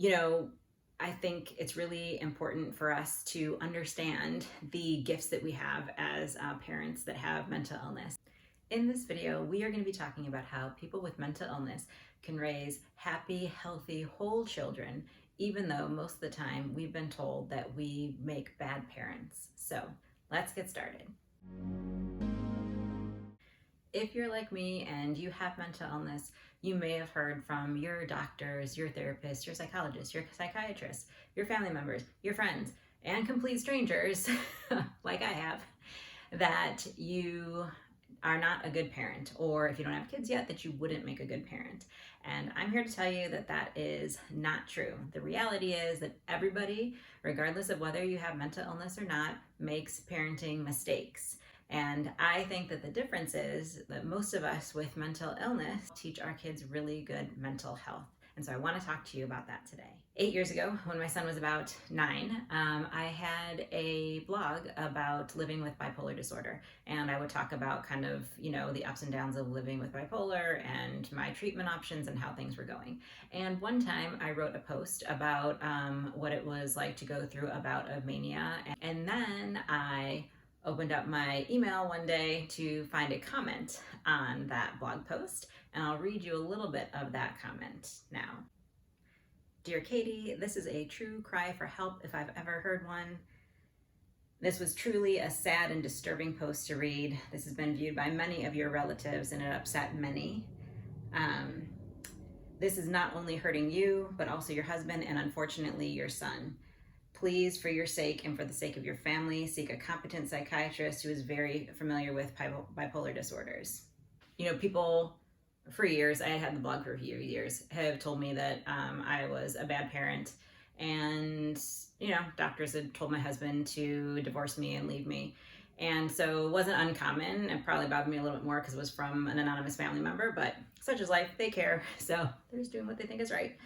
You know, I think it's really important for us to understand the gifts that we have as parents that have mental illness. In this video, we are going to be talking about how people with mental illness can raise happy, healthy, whole children, even though most of the time we've been told that we make bad parents. So let's get started. If you're like me and you have mental illness, you may have heard from your doctors, your therapists, your psychologists, your psychiatrists, your family members, your friends, and complete strangers, like I have, that you are not a good parent, or if you don't have kids yet, that you wouldn't make a good parent. And I'm here to tell you that that is not true. The reality is that everybody, regardless of whether you have mental illness or not, makes parenting mistakes. And I think that the difference is that most of us with mental illness teach our kids really good mental health. And so I want to talk to you about that today. 8 years ago, when my son was about 9, I had a blog about living with bipolar disorder. And I would talk about kind of, the ups and downs of living with bipolar and my treatment options and how things were going. And one time I wrote a post about what it was like to go through a bout of mania. And then I opened up my email one day to find a comment on that blog post, and I'll read you a little bit of that comment now. Dear Katie, this is a true cry for help if I've ever heard one. This was truly a sad and disturbing post to read. This has been viewed by many of your relatives and it upset many. This is not only hurting you, but also your husband and unfortunately your son. Please, for your sake and for the sake of your family, seek a competent psychiatrist who is very familiar with bipolar disorders. People for years, I had the blog for a few years, have told me that I was a bad parent. And, doctors had told my husband to divorce me and leave me. And so it wasn't uncommon. It probably bothered me a little bit more because it was from an anonymous family member, but such is life, they care. So they're just doing what they think is right.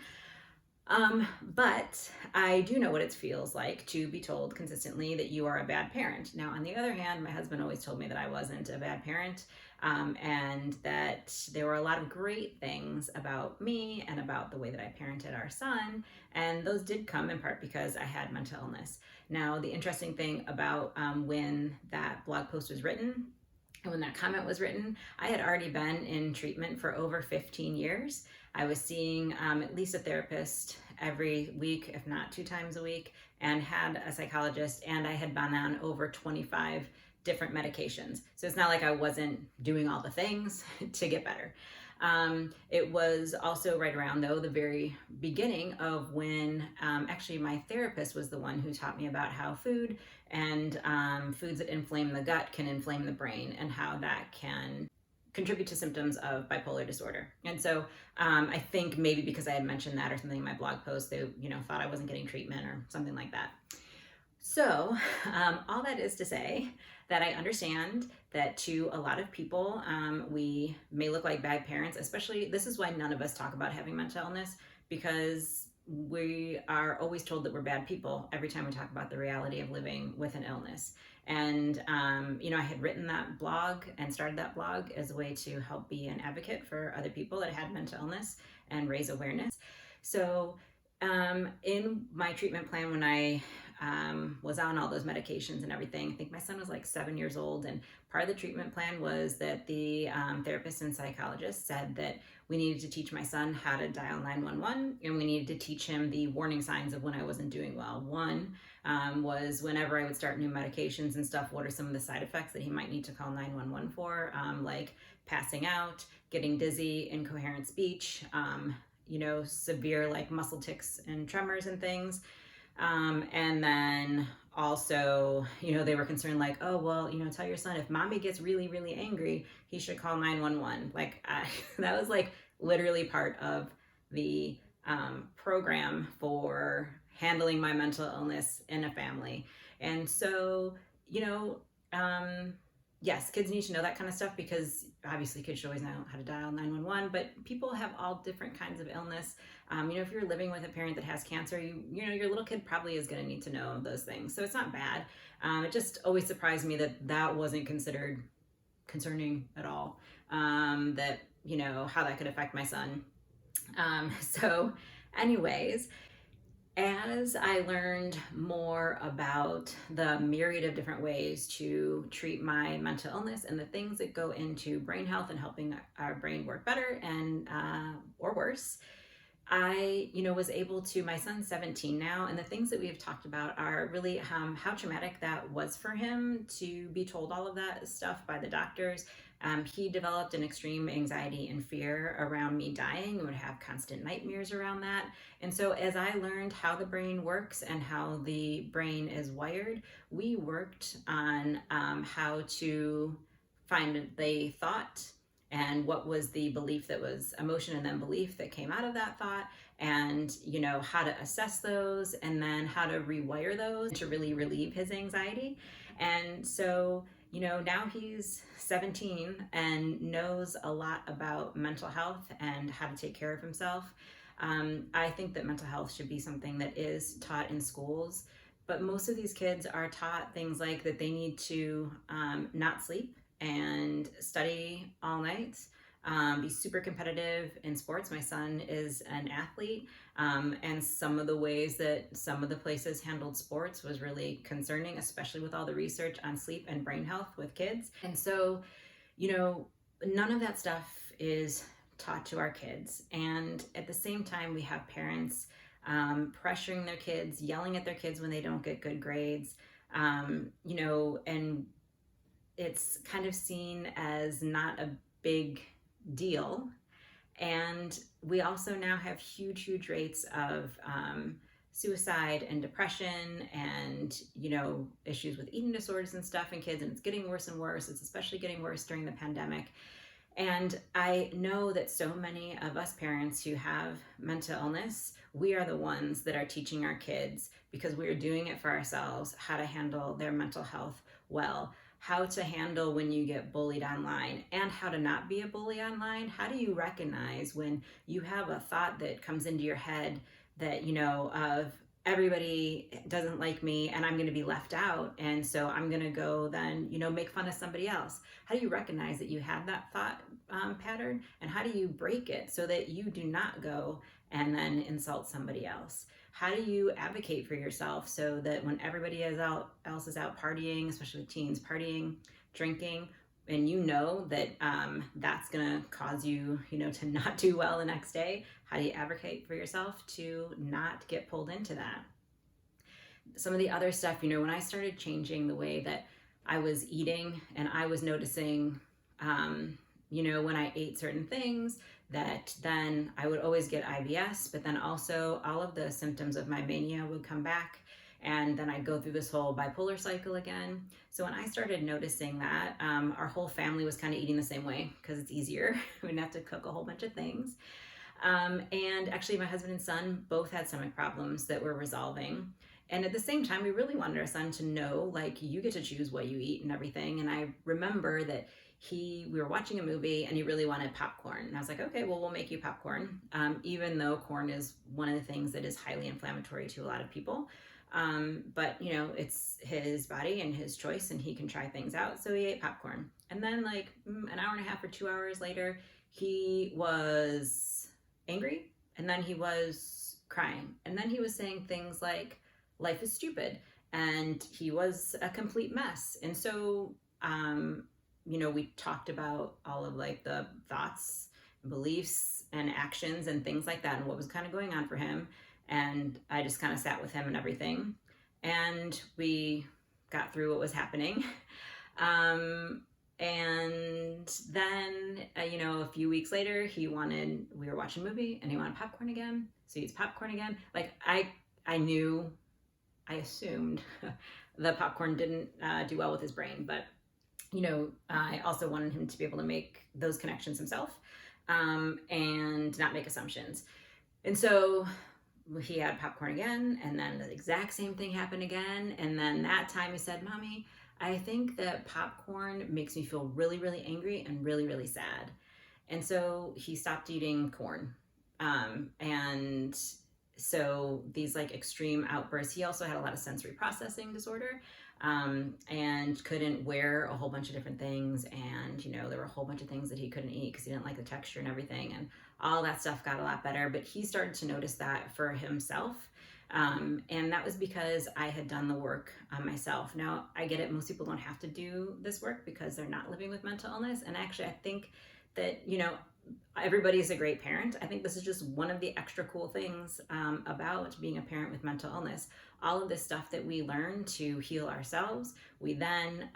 But I do know what it feels like to be told consistently that you are a bad parent. Now, on the other hand, my husband always told me that I wasn't a bad parent, and that there were a lot of great things about me and about the way that I parented our son. And those did come in part because I had mental illness. Now, the interesting thing about when that blog post was written, and when that comment was written, I had already been in treatment for over 15 years. I was seeing at least a therapist every week, if not 2 times a week, and had a psychologist, and I had been on over 25 different medications. So it's not like I wasn't doing all the things to get better. It was also right around, though, the very beginning of when actually my therapist was the one who taught me about how food and foods that inflame the gut can inflame the brain and how that can contribute to symptoms of bipolar disorder. And so I think maybe because I had mentioned that or something in my blog post, they thought I wasn't getting treatment or something like that. So all that is to say that I understand that to a lot of people, we may look like bad parents, especially this is why none of us talk about having mental illness, because we are always told that we're bad people every time we talk about the reality of living with an illness. And, I had written that blog and started that blog as a way to help be an advocate for other people that had mental illness and raise awareness. So in my treatment plan, when I was on all those medications and everything, I think my son was like 7 years old, and part of the treatment plan was that the therapist and psychologist said that we needed to teach my son how to dial 911, and we needed to teach him the warning signs of when I wasn't doing well. One was whenever I would start new medications and stuff, what are some of the side effects that he might need to call 911 for, like passing out, getting dizzy, incoherent speech, severe like muscle tics and tremors and things. And then also, they were concerned like, oh, well, tell your son if mommy gets really, really angry, he should call 911. Like that was like literally part of the program for handling my mental illness in a family. And so, yes, kids need to know that kind of stuff because obviously kids should always know how to dial 911, but people have all different kinds of illness. If you're living with a parent that has cancer, your little kid probably is going to need to know those things. So it's not bad. It just always surprised me that wasn't considered concerning at all, how that could affect my son. So anyways, As I learned more about the myriad of different ways to treat my mental illness and the things that go into brain health and helping our brain work better and or worse, I, was able to, my son's 17 now, and the things that we have talked about are really how traumatic that was for him to be told all of that stuff by the doctors. He developed an extreme anxiety and fear around me dying and would have constant nightmares around that. And so, as I learned how the brain works and how the brain is wired, we worked on how to find the thought and what was the belief that was emotion and then belief that came out of that thought, and how to assess those and then how to rewire those to really relieve his anxiety. And so now he's 17 and knows a lot about mental health and how to take care of himself. I think that mental health should be something that is taught in schools, but most of these kids are taught things like that they need to not sleep and study all night, be super competitive in sports. My son is an athlete, and some of the ways that some of the places handled sports was really concerning, especially with all the research on sleep and brain health with kids. And so, none of that stuff is taught to our kids. And at the same time, we have parents pressuring their kids, yelling at their kids when they don't get good grades, and it's kind of seen as not a big deal. And we also now have huge rates of suicide and depression and issues with eating disorders and stuff in kids, and it's getting worse and worse. It's especially getting worse during the pandemic. And I know that so many of us parents who have mental illness, we are the ones that are teaching our kids, because we are doing it for ourselves, how to handle their mental health well, how to handle when you get bullied online, and how to not be a bully online. How do you recognize when you have a thought that comes into your head that, of everybody doesn't like me and I'm going to be left out, and so I'm going to go then, make fun of somebody else? How do you recognize that you have that thought pattern, and how do you break it so that you do not go and then insult somebody else? How do you advocate for yourself so that when everybody else is out partying, especially with teens, partying, drinking, and that that's going to cause you, to not do well the next day, how do you advocate for yourself to not get pulled into that? Some of the other stuff, when I started changing the way that I was eating, and I was noticing, when I ate certain things, that then I would always get IBS, but then also all of the symptoms of my mania would come back, and then I'd go through this whole bipolar cycle again. So when I started noticing that, our whole family was kind of eating the same way because it's easier. We didn't have to cook a whole bunch of things. And actually my husband and son both had stomach problems that we're resolving. And at the same time, we really wanted our son to know, like, you get to choose what you eat and everything. And I remember that we were watching a movie and he really wanted popcorn. And I was like, okay, well, we'll make you popcorn. Even though corn is one of the things that is highly inflammatory to a lot of people. But it's his body and his choice, and he can try things out. So he ate popcorn. And then like an hour and a half or 2 hours later, he was angry, and then he was crying. And then he was saying things like, life is stupid. And he was a complete mess. And so, we talked about all of like the thoughts, beliefs, and actions and things like that, and what was kind of going on for him. And I just kind of sat with him and everything. And we got through what was happening. And then, a few weeks later, we were watching a movie and he wanted popcorn again. So he eats popcorn again. Like I assumed the popcorn didn't do well with his brain, but I also wanted him to be able to make those connections himself, and not make assumptions. And so he had popcorn again, and then the exact same thing happened again. And then that time he said, Mommy, I think that popcorn makes me feel really, really angry and really, really sad. And so he stopped eating corn. And so these like extreme outbursts, he also had a lot of sensory processing disorder, and couldn't wear a whole bunch of different things. And, there were a whole bunch of things that he couldn't eat because he didn't like the texture and everything. And all that stuff got a lot better, but he started to notice that for himself. And that was because I had done the work on myself. Now, I get it, most people don't have to do this work because they're not living with mental illness. And actually, I think that, everybody's a great parent. I think this is just one of the extra cool things about being a parent with mental illness. All of this stuff that we learn to heal ourselves, we then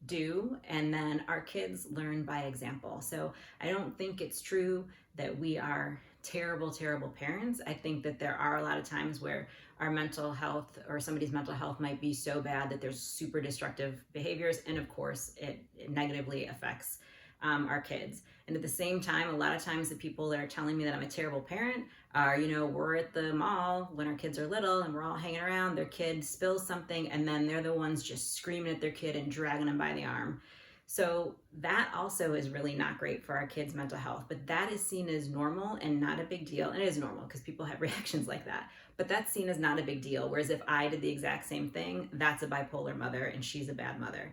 do, and then our kids learn by example. So I don't think it's true that we are terrible, terrible parents. I think that there are a lot of times where our mental health or somebody's mental health might be so bad that there's super destructive behaviors, and of course it negatively affects our kids. And at the same time, a lot of times the people that are telling me that I'm a terrible parent are, we're at the mall when our kids are little and we're all hanging around, their kid spills something, and then they're the ones just screaming at their kid and dragging them by the arm. So that also is really not great for our kids' mental health, but that is seen as normal and not a big deal. And it is normal because people have reactions like that, but that's seen as not a big deal. Whereas if I did the exact same thing, that's a bipolar mother and she's a bad mother.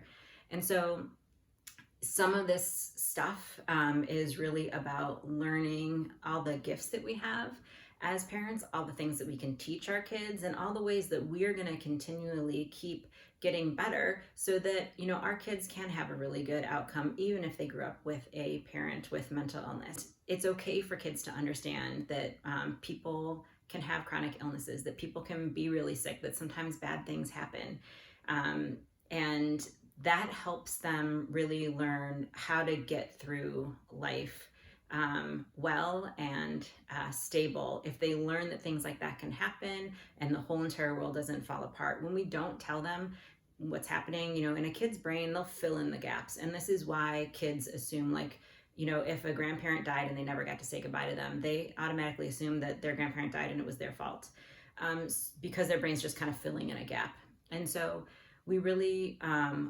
And so some of this stuff is really about learning all the gifts that we have as parents, all the things that we can teach our kids, and all the ways that we're going to continually keep getting better so that, our kids can have a really good outcome, even if they grew up with a parent with mental illness. It's okay for kids to understand that people can have chronic illnesses, that people can be really sick, that sometimes bad things happen. And that helps them really learn how to get through life well and stable. If they learn that things like that can happen and the whole entire world doesn't fall apart. When we don't tell them what's happening, in a kid's brain, they'll fill in the gaps. And this is why kids assume, like, if a grandparent died and they never got to say goodbye to them, they automatically assume that their grandparent died and it was their fault, because their brain's just kind of filling in a gap. And so we really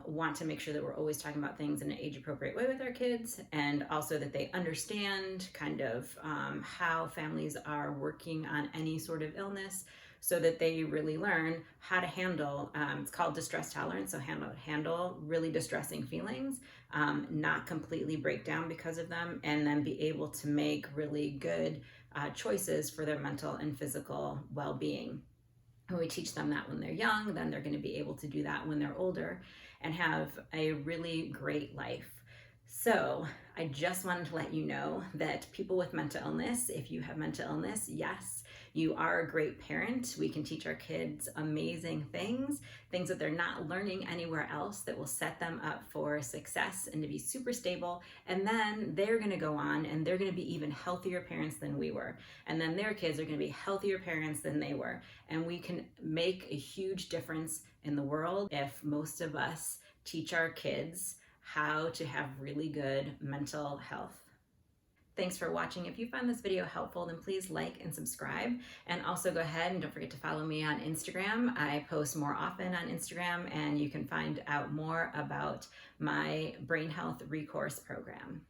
want to make sure that we're always talking about things in an age-appropriate way with our kids, and also that they understand kind of how families are working on any sort of illness, so that they really learn how to handle, it's called distress tolerance, so handle really distressing feelings, not completely break down because of them, and then be able to make really good choices for their mental and physical well-being. When we teach them that when they're young, then they're going to be able to do that when they're older and have a really great life. So I just wanted to let you know that people with mental illness, if you have mental illness, yes, you are a great parent. We can teach our kids amazing things that they're not learning anywhere else, that will set them up for success and to be super stable. And then they're going to go on and they're going to be even healthier parents than we were. And then their kids are going to be healthier parents than they were. And we can make a huge difference in the world if most of us teach our kids how to have really good mental health. Thanks for watching. If you found this video helpful, then please like and subscribe. And also go ahead and don't forget to follow me on Instagram. I post more often on Instagram, and you can find out more about my brain health recourse program.